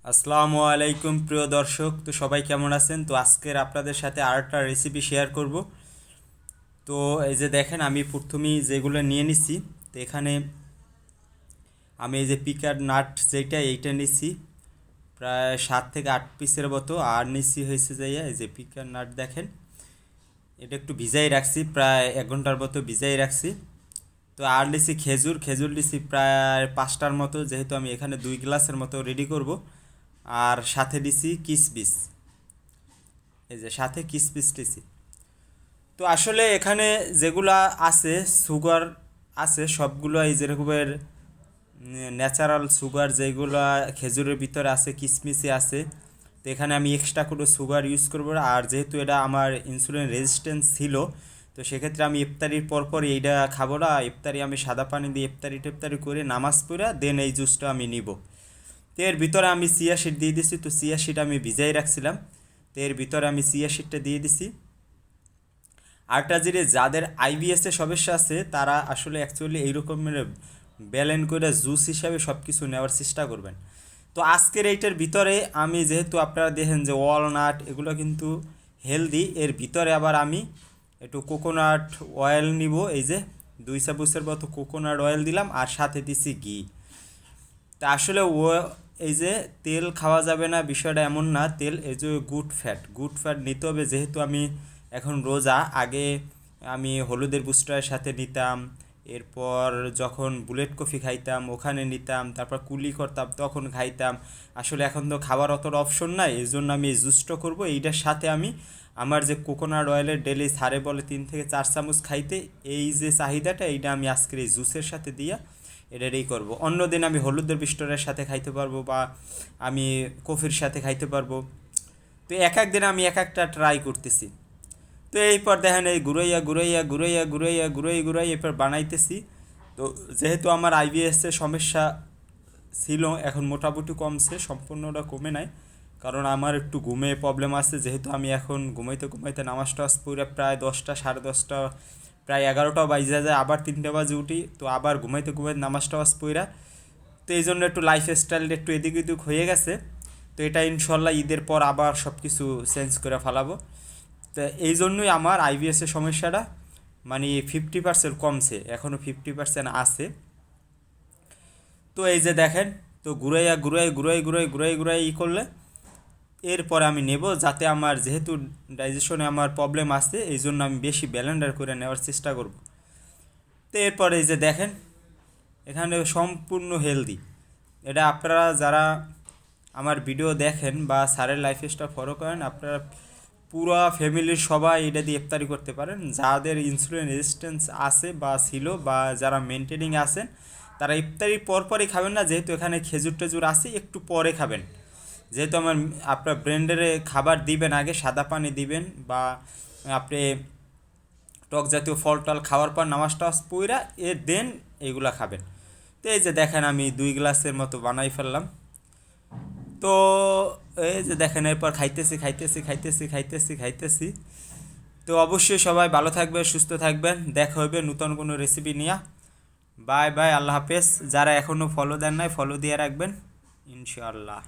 আসসালামু আলাইকুম প্রিয় দর্শক, তো সবাই কেমন আছেন? তো আজকের আপনাদের সাথে আরেকটা রেসিপি শেয়ার করব। তো এই যে দেখেন, আমি প্রথমেই যেগুলো নিয়ে নিছি। তো এখানে আমি এই যে পিকার নাট যেটা এইটা নিছি, প্রায় 7 থেকে 8 পিসের মতো। আর নিছি হয়েছে যাইয়া এই যে পিকার নাট দেখেন, এটা একটু ভিজাই রাখছি, প্রায় 1 ঘন্টার মতো ভিজাই রাখছি। তো আর নিছি খেজুর, খেজুর নিছি প্রায় 5টার মতো, যেহেতু আমি এখানে 2 গ্লাসের মতো রেডি করব। আর সাথে দিছি কিসমিস, এই যে সাথে কিসমিস দিছি। তো আসলে এখানে যেগুলা আছে সুগার আছে সবগুলো এই যেরকমের ন্যাচারাল সুগার যেগুলো খেজুরের ভিতরে আছে, কিসমিসে আছে। তো এখানে আমি এক্সট্রা কোনো সুগার ইউজ করবো না। আর যেহেতু এটা আমার ইনসুলিন রেজিস্ট্যান্স ছিল, তো সেক্ষেত্রে আমি ইফতারির পরপর এইটা খাবো না। ইফতারি আমি সাদা পানি দিয়ে ইফতারি টিফতারি করে নামাজ পড়ে দেন এই জুসটা আমি নিব। তো এর ভিতরে আমি চিয়া সিড দিয়ে দিছি। তো চিয়া সিড আমি ভিজাই রাখছিলাম, তো এর ভিতরে আমি চিয়া সিডটা দিয়ে দিছি। আরেকটা জিনিস, যাদের আইবিএস এর সমস্যা আছে তারা আসলে অ্যাকচুয়ালি এইরকমের ব্যালেন্স করে জুস হিসাবে সব কিছু নেওয়ার চেষ্টা করবেন। তো আজকের এইটার ভিতরে আমি যেহেতু আপনারা দেখেন যে ওয়ালনাট এগুলো কিন্তু হেলদি, এর ভিতরে আবার আমি একটু কোকোনাট অয়েল নিব। এই যে 2 চামচের মতো কোকোনাট অয়েল দিলাম, আর সাথে দিছি ঘি। তা আসলে এই যে তেল খাওয়া যাবে না বিষয়টা এমন না, তেল এই যে গুড ফ্যাট নিতে হবে। যেহেতু আমি এখন রোজা, আগে আমি হলুদের বুস্টারের সাথে নিতাম, এরপর যখন বুলেট কফি খাইতাম ওখানে নিতাম, তারপর কুলি করতাম তখন খাইতাম। আসলে এখন তো খাবার অতটা অপশন নাই, এই জন্য আমি এই জুসটা করবো। এইটার সাথে আমি আমার যে কোকোনাট অয়েলের ডেলি সারে বলে 3 থেকে 4 চামচ খাইতে, এই যে চাহিদাটা এইটা আমি আজকের এই জুসের সাথে দিয়া এটারই করব। অন্য দিন আমি হলুদের বিস্টরের সাথে খাইতে পারবো, বা আমি কফির সাথে খাইতে পারবো। তো এক এক দিন আমি এক একটা ট্রাই করতেছি। তো এইপর দেখেন এই ঘুরাইয়া এরপর বানাইতেছি। তো যেহেতু আমার আইবিএসের সমস্যা ছিল, এখন মোটামুটি কমছে, সম্পূর্ণটা কমে নাই। কারণ আমার একটু ঘুমে প্রবলেম আছে, যেহেতু আমি এখন ঘুমাইতে ঘুমাইতে নামাজ টামাজ পড়ে প্রায় 10টা, 10:30, প্রায় 11টাও বাজে যায়, আবার 3টে বাজে উঠি। তো আবার ঘুমাইতে ঘুমাইতে নামাজ টামাজ পড়া, তো এই জন্য একটু লাইফ স্টাইলটা একটু এদিক ওদিক হয়ে গেছে। তো এটা ইনশাল্লাহ ঈদের পর আবার সব কিছু চেঞ্জ করে ফেলাবো। তো এই জন্যই আমার আইবিএসের সমস্যাটা মানে 50% কমছে, এখনও 50% আছে। তো এই যে দেখেন, তো ঘুরাই করলে এরপরে আমি নেব, যাতে আমার যেহেতু ডাইজেশনে আমার প্রবলেম আছে, এই জন্য আমি বেশি ব্যালেন্ডার করে নেওয়ার চেষ্টা করব। তো এরপরে এই যে দেখেন, এখানে সম্পূর্ণ হেলদি। এটা আপনারা যারা আমার ভিডিও দেখেন বা স্যারের লাইফস্টাইল ফলো করেন, আপনারা পুরো ফ্যামিলির সবাই এটা দিয়ে ইফতারি করতে পারেন। যাদের ইনসুলিন রেজিস্ট্যান্স আছে বা ছিল, বা যারা মেনটেনিং আছেন, তারা ইফতারির পরপরই খাবেন না, যেহেতু এখানে খেজুর টেজুর আছে, একটু পরে খাবেন। যেহেতু আপনার ব্লেন্ডারে খাবার দিবেন, আগে সাদা পানি দিবেন, বা আপনি টক জাতীয় ফল টল খাওয়ার পর নামাজ টামাজ পইরা দেন এইগুলা খাবেন। তো এই যে দেখেন, আমি 2 গ্লাসের মতো বানাই ফেললাম। তো এই যে দেখেন, এরপর খাইতেছি। তো অবশ্যই সবাই ভালো থাকবেন, সুস্থ থাকবেন, দেখা হবে নতুন কোনো রেসিপি নিয়ে। বাই বাই, আল্লাহ হাফেজ। যারা এখনও ফলো দেন নাই, ফলো দিয়ে রাখবেন ইনশাআল্লাহ।